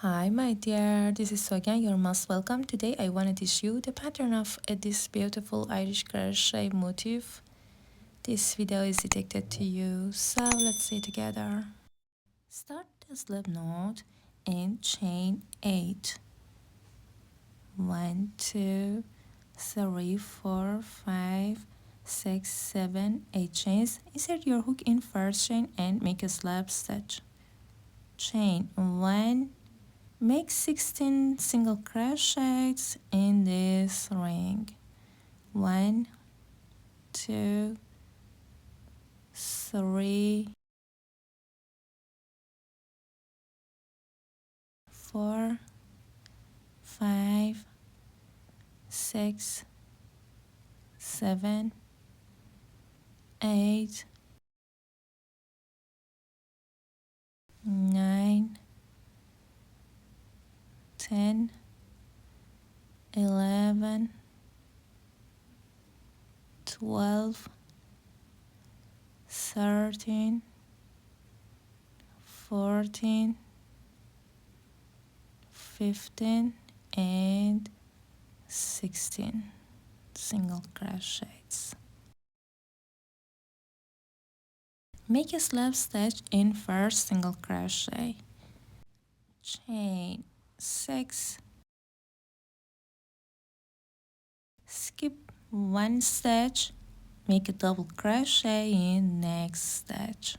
Hi my dear, this is Sogan, you're most welcome. Today I want to teach you the pattern of this beautiful Irish crochet motif. This video is dedicated to you, so let's see together. Start the slip knot and chain 8. 1, 2, 3, 4, 5, 6, 7, 8 chains. Insert your hook in first chain and make a slip stitch. Chain 1, make 16 single crochets in this ring. 1, 2, 3, 4, 5, 6, 7, 8, 9, 10, 11, 12, 13, 14, 15, and 16 single crochets. Make a slip stitch in first single crochet. Chain 6, skip 1 stitch, make a double crochet in next stitch.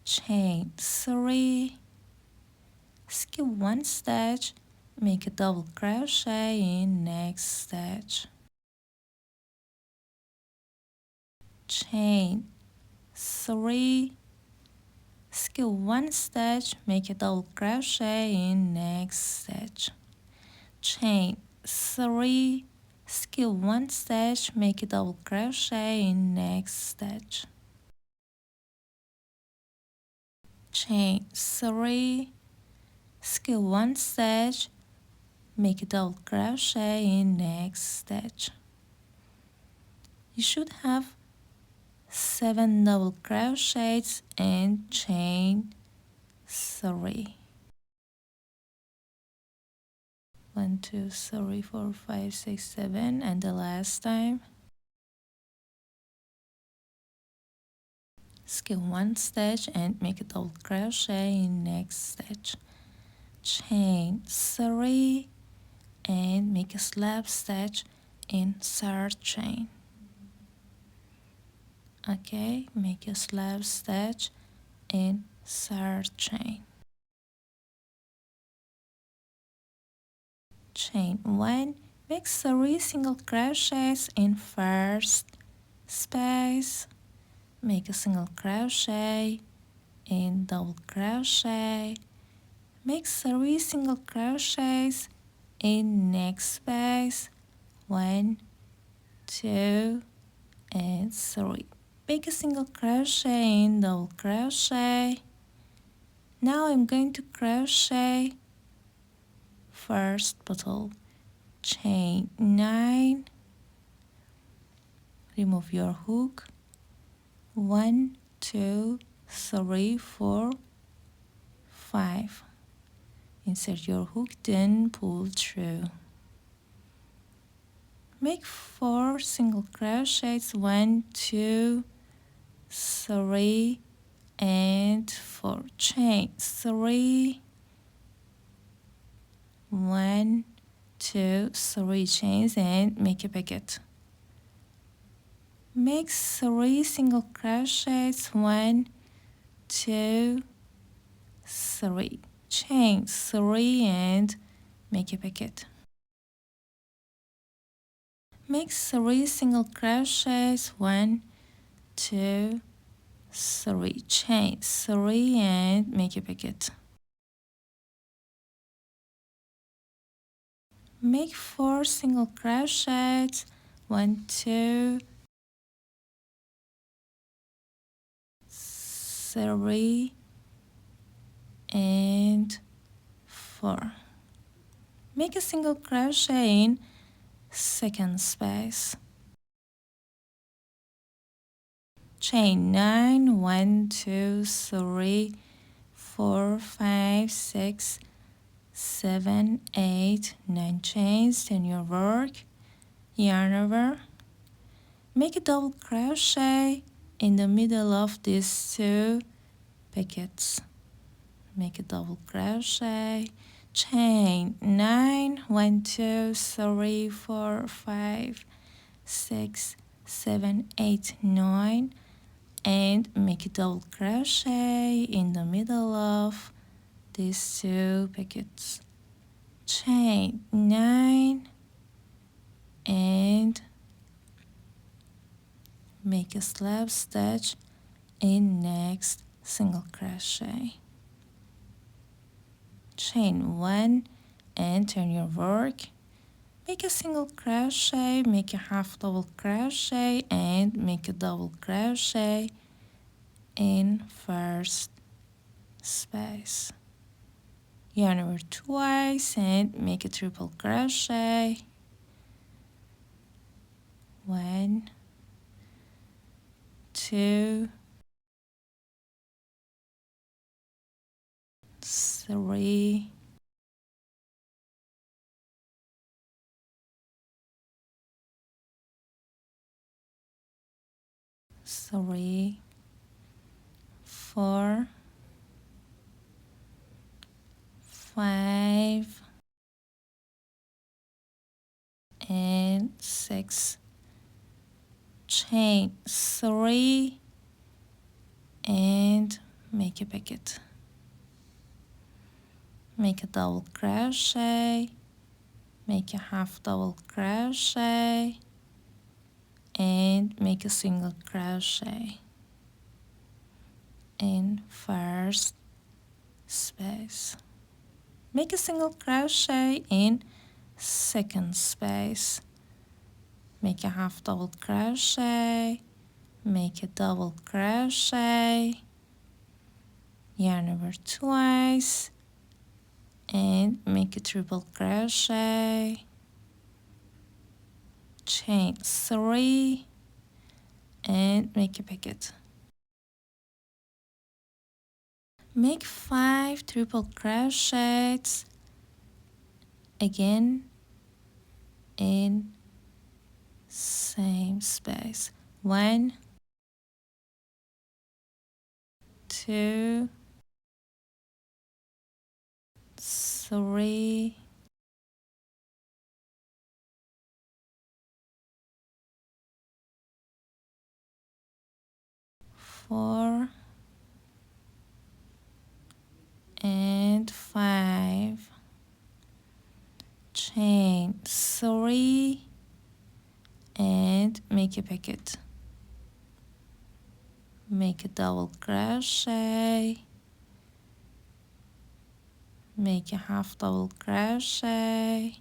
Chain 3, skip 1 stitch, make a double crochet in next stitch. Chain 3, skip 1 stitch, make a double crochet in next stitch. Chain 3, skip 1 stitch, make a double crochet in next stitch. Chain 3, skip 1 stitch, make a double crochet in next stitch. You should have 7 double crochets and chain 3. 1, 2, 3, 4, 5, 6, 7, and the last time. Skip 1 stitch and make a double crochet in next stitch. Chain 3 and make a slip stitch in third chain. Okay, make a slip stitch in third chain. Chain 1, make 3 single crochets in first space, make a single crochet in double crochet, make 3 single crochets in next space, 1, 2, and 3. Make a single crochet in double crochet. Now I'm going to crochet first bottle. Chain 9, remove your hook. 1, 2, 3, 4, 5. Insert your hook, then pull through. Make 4 single crochets, 1, 2, 3, and 4. Chain 3, 1, 2, 3 chains and make a packet. Make 3 single crochets, 1, 2, 3. Chain 3 and make a packet. Make 3 single crochets, 1, 2, 3. Chain 3 and make a packet. Make 4 single crochets, 1, 2, 3, and 4. Make a single crochet in second space. Chain 9, 1, 2, 3, 4, 5, 6, 7, 8, 9 chains, turn your work, yarn over, make a double crochet in the middle of these two pockets. Make a double crochet, chain 9, 1, 2, 3, 4, 5, 6, 7, 8, 9, and make a double crochet in the middle of these two pockets. Chain 9 and make a slip stitch in next single crochet. Chain 1 and turn your work, make a single crochet, make a half double crochet and make a double crochet in first space. Yarn over twice and make a triple crochet. 1, 2, 3, 4, 5, and 6. Chain 3 and make a pocket. Make a double crochet, make a half double crochet, and make a single crochet in first space. Make a single crochet in second space. Make a half double crochet, make a double crochet, yarn over twice, and make a triple crochet, chain 3, and make a pocket. Make 5 triple crochets again in same space. 1, 2, 3, 4, and 5. Chain 3 and make a pocket. Make a double crochet, make a half double crochet,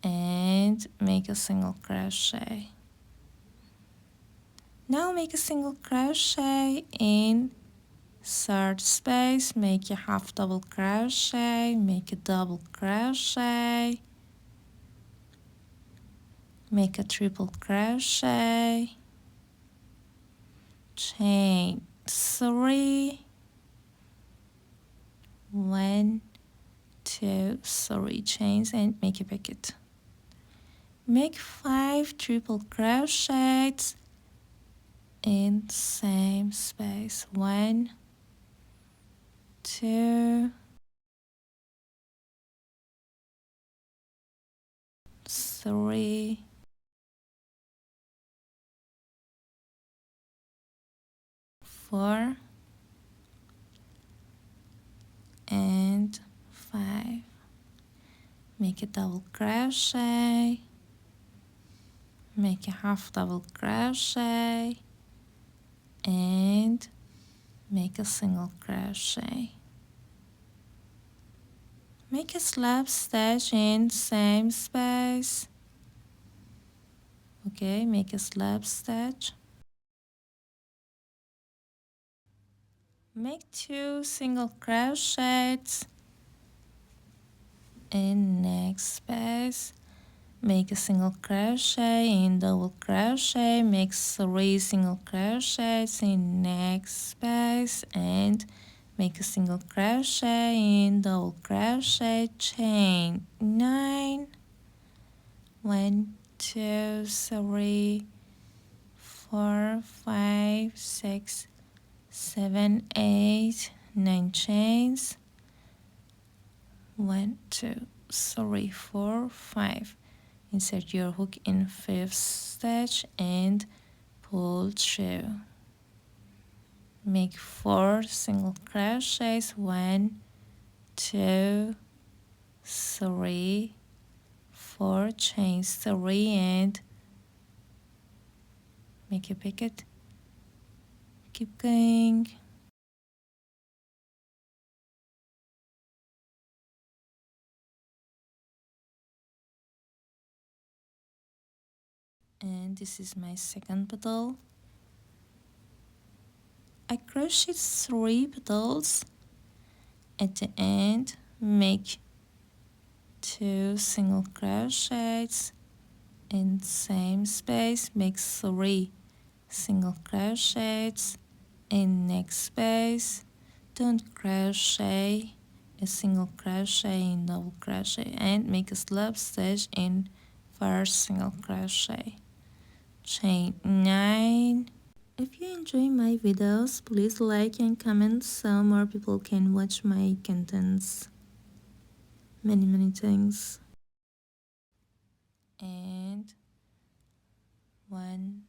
and make a single crochet. Now make a single crochet in third space, make a half double crochet, make a double crochet, make a triple crochet, chain 3, 1, 2, 3 chains, and make a pocket. Make 5 triple crochets in same space. 1, 2, 3, 4, and 5. Make a double crochet, make a half double crochet, and make a single crochet. Make a slip stitch in same space. Okay, make a slip stitch. Make 2 single crochets in next space. Make a single crochet in double crochet, make 3 single crochets in next space, and make a single crochet in double crochet, chain 9, 1 2 3 4 5 6 7 8 9 chains, 1 2 3 4 5. Insert your hook in 5th stitch and pull through. Make 4 single crochets, 1 2 3 4, chains 3 and make a picket. Keep going. And this is my second petal. I crochet 3 petals. At the end, make 2 single crochets in same space, make 3 single crochets in next space. Don't crochet a single crochet in double crochet and make a slip stitch in first single crochet. Chain 9. If you enjoy my videos, please like and comment so more people can watch my contents. Many thanks. And 1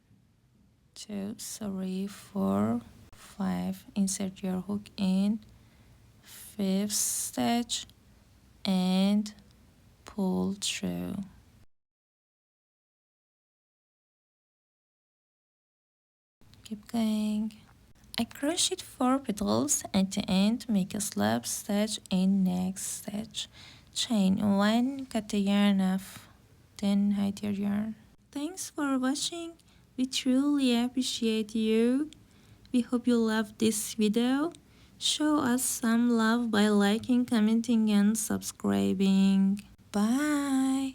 2 3 4 5. Insert your hook in 5th stitch and pull through. Keep going. I crocheted 4 petals. At the end, make a slip stitch in next stitch. Chain 1, cut the yarn off, then hide your yarn. Thanks for watching. We truly appreciate you. We hope you loved this video. Show us some love by liking, commenting and subscribing. Bye!